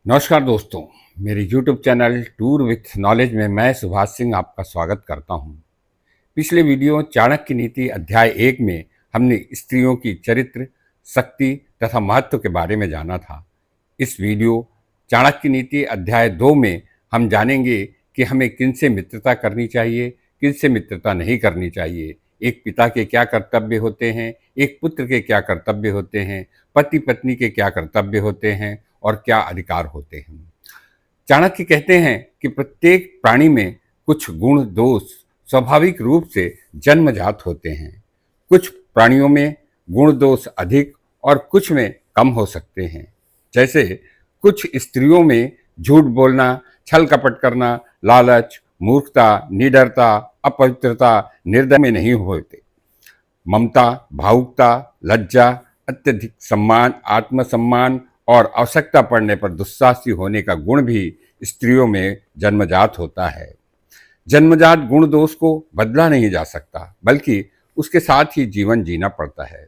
नमस्कार दोस्तों। मेरे YouTube channel tour with knowledge में मैं सुभाष सिंह आपका स्वागत करता हूं। पिछले वीडियो चाणक्य नीति अध्याय 1 में हमने स्त्रियों की चरित्र, शक्ति तथा महत्व के बारे में जाना था। इस वीडियो चाणक्य नीति अध्याय 2 में हम जानेंगे कि हमें किनसे मित्रता करनी चाहिए, किनसे मित्रता नहीं करनी चाहिए, एक पिता के क्या कर्तव्य होते हैं, एक पुत्र के क्या कर्तव्य होते हैं, पति पत्नी के क्या कर्तव्य होते हैं और क्या अधिकार होते हैं। चाणक्य कहते हैं कि प्रत्येक प्राणी में कुछ गुण दोष स्वाभाविक रूप से जन्मजात होते हैं। कुछ प्राणियों में गुण दोष अधिक और कुछ में कम हो सकते हैं। जैसे कुछ स्त्रियों में झूठ बोलना, छल कपट करना, लालच, मूर्खता, निडरता, अपवित्रता, निर्दय में नहीं होते। ममता, भावुकता, लज्जा, अत्यधिक सम्मान, आत्मसम्मान और आवश्यकता पड़ने पर दुस्साहसी होने का गुण भी स्त्रियों में जन्मजात होता है। जन्मजात गुण दोष को बदला नहीं जा सकता, बल्कि उसके साथ ही जीवन जीना पड़ता है।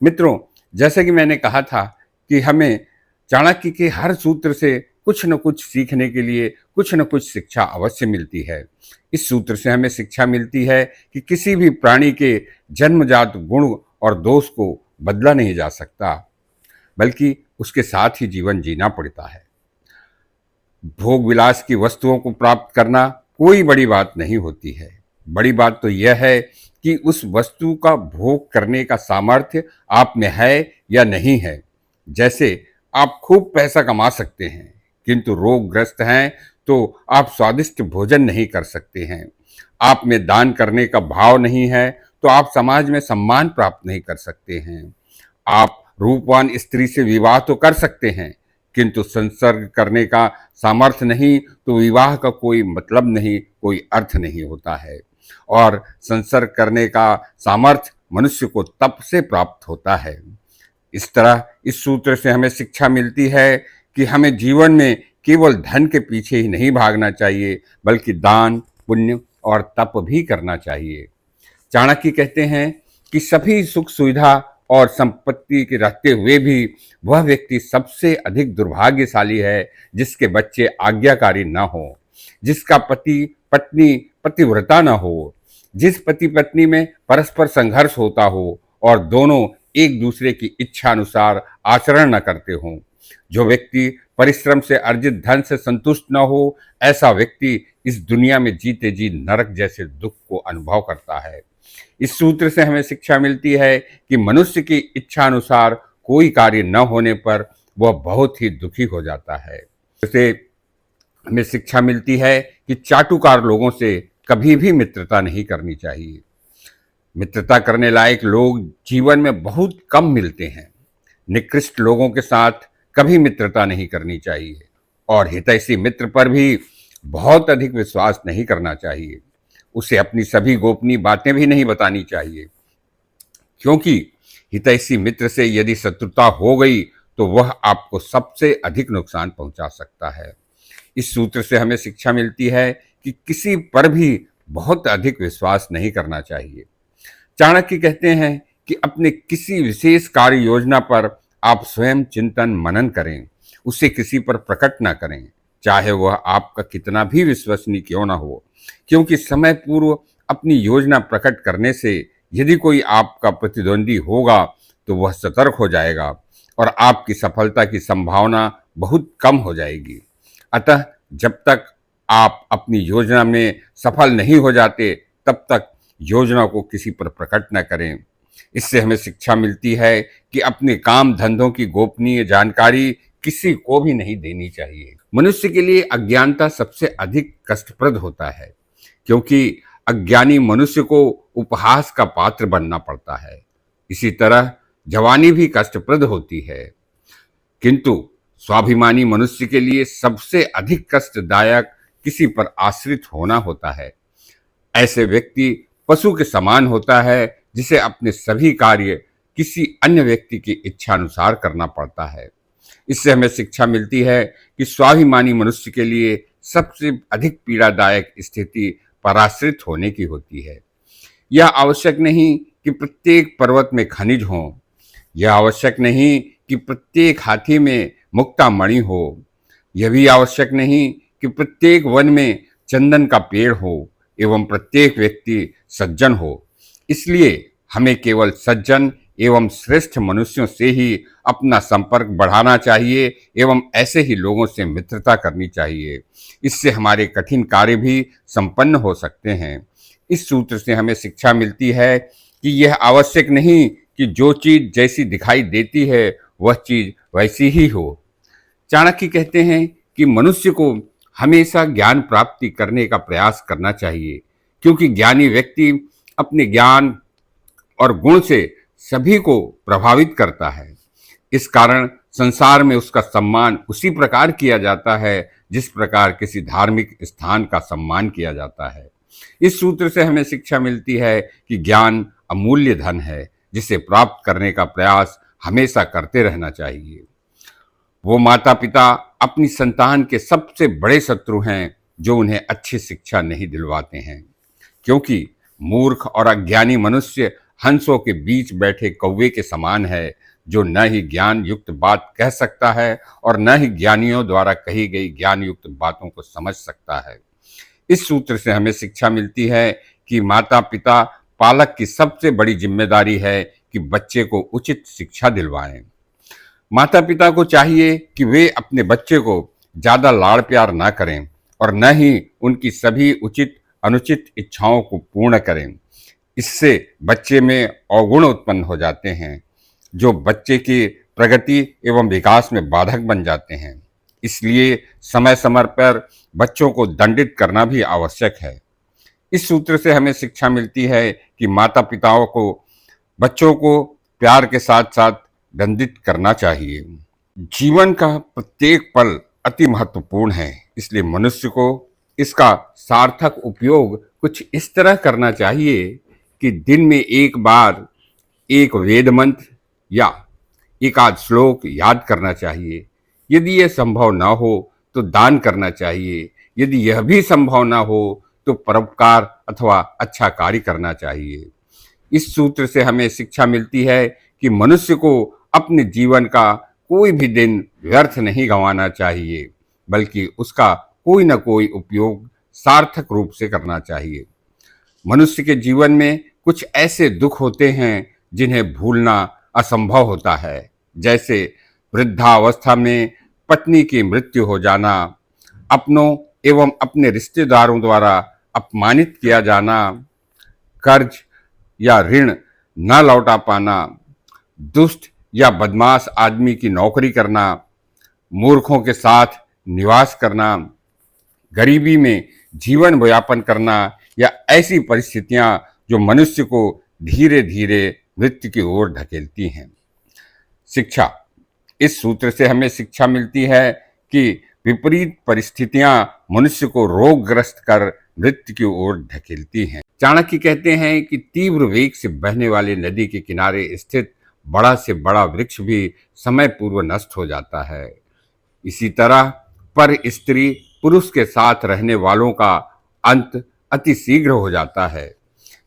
मित्रों, जैसे कि मैंने कहा था कि हमें चाणक्य के हर सूत्र से कुछ न कुछ सीखने के लिए कुछ न कुछ शिक्षा अवश्य मिलती है। इस सूत्र से हमें शिक्षा मिलती है कि किसी भी प्राणी के जन्मजात गुण और दोष को बदला नहीं जा सकता, बल्कि उसके साथ ही जीवन जीना पड़ता है। भोग विलास की वस्तुओं को प्राप्त करना कोई बड़ी बात नहीं होती है। बड़ी बात तो यह है कि उस वस्तु का भोग करने का सामर्थ्य आप में है या नहीं है। जैसे आप खूब पैसा कमा सकते हैं, किंतु रोगग्रस्त हैं तो आप स्वादिष्ट भोजन नहीं कर सकते हैं। आप में दान करने का भाव नहीं है तो आप समाज में सम्मान प्राप्त नहीं कर सकते हैं। आप रूपवान स्त्री से विवाह तो कर सकते हैं, किंतु संसर्ग करने का सामर्थ्य नहीं तो विवाह का कोई मतलब नहीं, कोई अर्थ नहीं होता है। और संसर्ग करने का सामर्थ्य मनुष्य को तप से प्राप्त होता है। इस तरह इस सूत्र से हमें शिक्षा मिलती है कि हमें जीवन में केवल धन के पीछे ही नहीं भागना चाहिए, बल्कि दान, पुण्य और तप भी करना चाहिए। चाणक्य कहते हैं कि सभी सुख सुविधा और संपत्ति के रहते हुए भी वह व्यक्ति सबसे अधिक दुर्भाग्यशाली है जिसके बच्चे आज्ञाकारी न हो, जिसका पति पत्नी पतिव्रता न हो, जिस पति पत्नी में परस्पर संघर्ष होता हो और दोनों एक दूसरे की इच्छा अनुसार आचरण न करते हों। जो व्यक्ति परिश्रम से अर्जित धन से संतुष्ट न हो, ऐसा व्यक्ति इस दुनिया में जीते जी नरक जैसे दुख को अनुभव करता है। इस सूत्र से हमें शिक्षा मिलती है कि मनुष्य की इच्छा अनुसार कोई कार्य न होने पर वह बहुत ही दुखी हो जाता है। इससे हमें शिक्षा मिलती है कि चाटुकार लोगों से कभी भी मित्रता नहीं करनी चाहिए। मित्रता करने लायक लोग जीवन में बहुत कम मिलते हैं। निकृष्ट लोगों के साथ कभी मित्रता नहीं करनी चाहिए और हितैषी मित्र पर भी बहुत अधिक विश्वास नहीं करना चाहिए। उसे अपनी सभी गोपनीय बातें भी नहीं बतानी चाहिए, क्योंकि हितैषी मित्र से यदि शत्रुता हो गई तो वह आपको सबसे अधिक नुकसान पहुंचा सकता है। इस सूत्र से हमें शिक्षा मिलती है कि किसी पर भी बहुत अधिक विश्वास नहीं करना चाहिए। चाणक्य कहते हैं कि अपने किसी विशेष कार्य योजना पर आप स्वयं चिंतन मनन करें, उसे किसी पर प्रकट न करें, चाहे वह आपका कितना भी विश्वसनीय क्यों न हो, क्योंकि समय पूर्व अपनी योजना प्रकट करने से यदि कोई आपका प्रतिद्वंदी होगा तो वह सतर्क हो जाएगा और आपकी सफलता की संभावना बहुत कम हो जाएगी। अतः जब तक आप अपनी योजना में सफल नहीं हो जाते, तब तक योजना को किसी पर प्रकट न करें। इससे हमें शिक्षा मिलती है कि अपने काम धंधों की गोपनीय जानकारी किसी को भी नहीं देनी चाहिए। मनुष्य के लिए अज्ञानता सबसे अधिक कष्टप्रद होता है, क्योंकि अज्ञानी मनुष्य को उपहास का पात्र बनना पड़ता है। इसी तरह जवानी भी कष्टप्रद होती है, किंतु स्वाभिमानी मनुष्य के लिए सबसे अधिक कष्टदायक किसी पर आश्रित होना होता है। ऐसे व्यक्ति पशु के समान होता है, जिसे अपने सभी कार्य किसी अन्य व्यक्ति की इच्छा अनुसार करना पड़ता है। इससे हमें शिक्षा मिलती है कि स्वाभिमानी मनुष्य के लिए सबसे अधिक पीड़ादायक स्थिति पराश्रित होने की होती है। यह आवश्यक नहीं कि प्रत्येक पर्वत में खनिज हो, यह आवश्यक नहीं कि प्रत्येक हाथी में मुक्ता मणि हो, यह भी आवश्यक नहीं कि प्रत्येक वन में चंदन का पेड़ हो एवं प्रत्येक व्यक्ति सज्जन हो। इसलिए हमें केवल सज्जन एवं श्रेष्ठ मनुष्यों से ही अपना संपर्क बढ़ाना चाहिए एवं ऐसे ही लोगों से मित्रता करनी चाहिए। इससे हमारे कठिन कार्य भी संपन्न हो सकते हैं। इस सूत्र से हमें शिक्षा मिलती है कि यह आवश्यक नहीं कि जो चीज जैसी दिखाई देती है वह चीज वैसी ही हो। चाणक्य कहते हैं कि मनुष्य को हमेशा ज्ञान प्राप्ति करने का प्रयास करना चाहिए, क्योंकि ज्ञानी व्यक्ति अपने ज्ञान और गुण से सभी को प्रभावित करता है। इस कारण संसार में उसका सम्मान उसी प्रकार किया जाता है जिस प्रकार किसी धार्मिक स्थान का सम्मान किया जाता है। इस सूत्र से हमें शिक्षा मिलती है कि ज्ञान अमूल्य धन है, जिसे प्राप्त करने का प्रयास हमेशा करते रहना चाहिए। वो माता पिता अपनी संतान के सबसे बड़े शत्रु हैं जो उन्हें अच्छी शिक्षा नहीं दिलवाते हैं, क्योंकि मूर्ख और अज्ञानी मनुष्य हंसों के बीच बैठे कौवे के समान है, जो न ही ज्ञान युक्त बात कह सकता है और न ही ज्ञानियों द्वारा कही गई ज्ञान युक्त बातों को समझ सकता है। इस सूत्र से हमें शिक्षा मिलती है कि माता पिता पालक की सबसे बड़ी जिम्मेदारी है कि बच्चे को उचित शिक्षा दिलवाएं। माता पिता को चाहिए कि वे अपने बच्चे को ज्यादा लाड़ प्यार न करें और न ही उनकी सभी उचित अनुचित इच्छाओं को पूर्ण करें। इससे बच्चे में अवगुण उत्पन्न हो जाते हैं, जो बच्चे की प्रगति एवं विकास में बाधक बन जाते हैं। इसलिए समय समय पर बच्चों को दंडित करना भी आवश्यक है। इस सूत्र से हमें शिक्षा मिलती है कि माता पिताओं को बच्चों को प्यार के साथ साथ दंडित करना चाहिए। जीवन का प्रत्येक पल अति महत्वपूर्ण है, इसलिए मनुष्य को इसका सार्थक उपयोग कुछ इस तरह करना चाहिए कि दिन में एक बार एक वेद मंत्र या एक आध श्लोक याद करना चाहिए। यदि यह संभव न हो तो दान करना चाहिए। यदि यह भी संभव न हो तो परोपकार अथवा अच्छा कार्य करना चाहिए। इस सूत्र से हमें शिक्षा मिलती है कि मनुष्य को अपने जीवन का कोई भी दिन व्यर्थ नहीं गंवाना चाहिए, बल्कि उसका कोई न कोई उपयोग सार्थक रूप से करना चाहिए। मनुष्य के जीवन में कुछ ऐसे दुख होते हैं जिन्हें भूलना असंभव होता है, जैसे वृद्धावस्था में पत्नी की मृत्यु हो जाना, अपनों एवं अपने रिश्तेदारों द्वारा अपमानित किया जाना, कर्ज या ऋण न लौटा पाना, दुष्ट या बदमाश आदमी की नौकरी करना, मूर्खों के साथ निवास करना, गरीबी में जीवन यापन करना या ऐसी परिस्थितियां जो मनुष्य को धीरे धीरे मृत्यु की ओर ढकेलती हैं। शिक्षा। इस सूत्र से हमें शिक्षा मिलती है कि विपरीत परिस्थितियां मनुष्य को रोगग्रस्त कर मृत्यु की ओर ढकेलती हैं। चाणक्य कहते हैं कि तीव्र वेग से बहने वाली नदी के किनारे स्थित बड़ा से बड़ा वृक्ष भी समय पूर्व नष्ट हो जाता है। इसी तरह पर स्त्री पुरुष के साथ रहने वालों का अंत अति शीघ्र हो जाता है।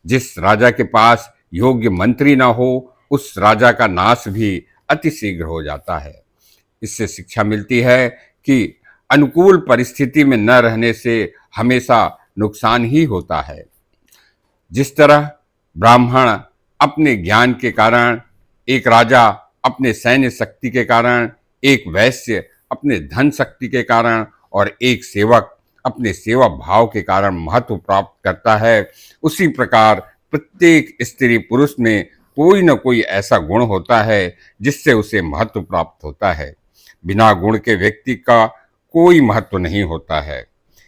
जिस राजा के पास योग्य मंत्री न हो, उस राजा का नाश भी अति शीघ्र हो जाता है। इससे शिक्षा मिलती है कि अनुकूल परिस्थिति में न रहने से हमेशा नुकसान ही होता है। जिस तरह ब्राह्मण अपने ज्ञान के कारण, एक राजा अपने सैन्य शक्ति के कारण, एक वैश्य अपने धन शक्ति के कारण और एक सेवक अपने सेवा भाव के कारण महत्व प्राप्त करता है, उसी प्रकार प्रत्येक स्त्री पुरुष में कोई न कोई ऐसा गुण होता है जिससे उसे महत्व प्राप्त होता है। बिना गुण के व्यक्ति का कोई महत्व नहीं होता है।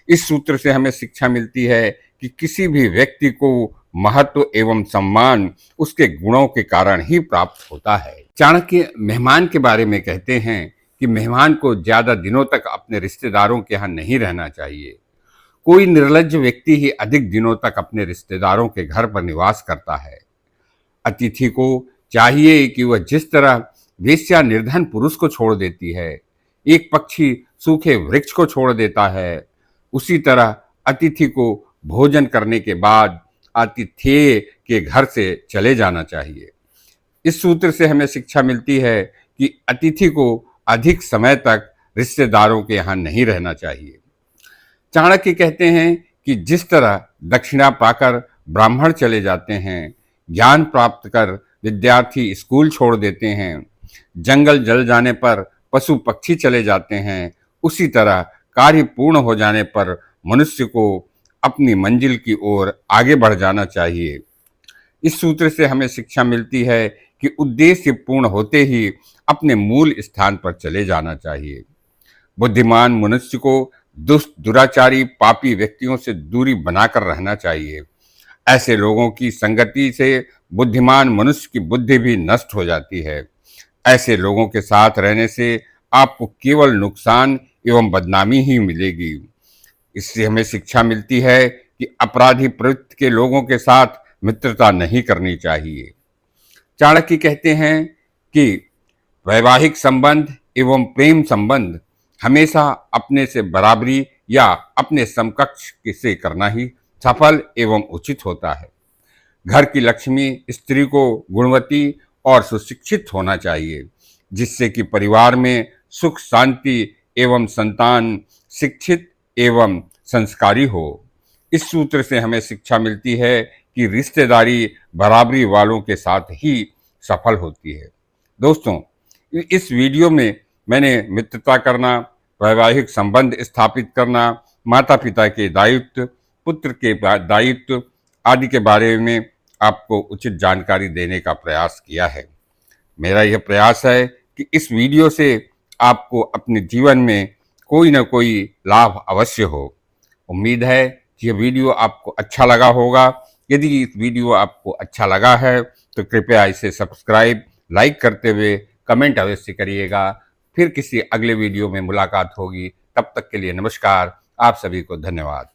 इस सूत्र से हमें शिक्षा मिलती है कि किसी भी व्यक्ति को महत्व एवं सम्मान उसके गुणों के कारण ही प्राप्त होता है। चाणक्य मेहमान के बारे में कहते हैं कि मेहमान को ज्यादा दिनों तक अपने रिश्तेदारों के यहाँ नहीं रहना चाहिए। कोई निर्लज्ज व्यक्ति ही अधिक दिनों तक अपने रिश्तेदारों के घर पर निवास करता है। अतिथि को चाहिए कि वह जिस तरह वेश्या निर्धन पुरुष को छोड़ देती है, एक पक्षी सूखे वृक्ष को छोड़ देता है, उसी तरह अतिथि को भोजन करने के बाद आतिथेय के घर से चले जाना चाहिए। इस सूत्र से हमें शिक्षा मिलती है कि अतिथि को अधिक समय तक रिश्तेदारों के यहाँ नहीं रहना चाहिए। चाणक्य कहते हैं कि जिस तरह दक्षिणा पाकर ब्राह्मण चले जाते हैं, ज्ञान प्राप्त कर विद्यार्थी स्कूल छोड़ देते हैं, जंगल जल जाने पर पशु पक्षी चले जाते हैं, उसी तरह कार्य पूर्ण हो जाने पर मनुष्य को अपनी मंजिल की ओर आगे बढ़ जाना चाहिए। इस सूत्र से हमें शिक्षा मिलती है कि उद्देश्य पूर्ण होते ही अपने मूल स्थान पर चले जाना चाहिए। बुद्धिमान मनुष्य को दुष्ट, दुराचारी, पापी व्यक्तियों से दूरी बनाकर रहना चाहिए। ऐसे लोगों की संगति से बुद्धिमान मनुष्य की बुद्धि भी नष्ट हो जाती है। ऐसे लोगों के साथ रहने से आपको केवल नुकसान एवं बदनामी ही मिलेगी। इससे हमें शिक्षा मिलती है कि अपराधी प्रवृत्ति के लोगों के साथ मित्रता नहीं करनी चाहिए। चाणक्य कहते हैं कि वैवाहिक संबंध एवं प्रेम संबंध हमेशा अपने से बराबरी या अपने समकक्ष से करना ही सफल एवं उचित होता है। घर की लक्ष्मी स्त्री को गुणवती और सुशिक्षित होना चाहिए, जिससे कि परिवार में सुख शांति एवं संतान शिक्षित एवं संस्कारी हो। इस सूत्र से हमें शिक्षा मिलती है कि रिश्तेदारी बराबरी वालों के साथ ही सफल होती है। दोस्तों, इस वीडियो में मैंने मित्रता करना, वैवाहिक संबंध स्थापित करना, माता पिता के दायित्व, पुत्र के दायित्व आदि के बारे में आपको उचित जानकारी देने का प्रयास किया है। मेरा यह प्रयास है कि इस वीडियो से आपको अपने जीवन में कोई न कोई लाभ अवश्य हो। उम्मीद है कि यह वीडियो आपको अच्छा लगा होगा। यदि इस वीडियो आपको अच्छा लगा है तो कृपया इसे सब्सक्राइब, लाइक करते हुए कमेंट अवश्य करिएगा। फिर किसी अगले वीडियो में मुलाकात होगी। तब तक के लिए नमस्कार। आप सभी को धन्यवाद।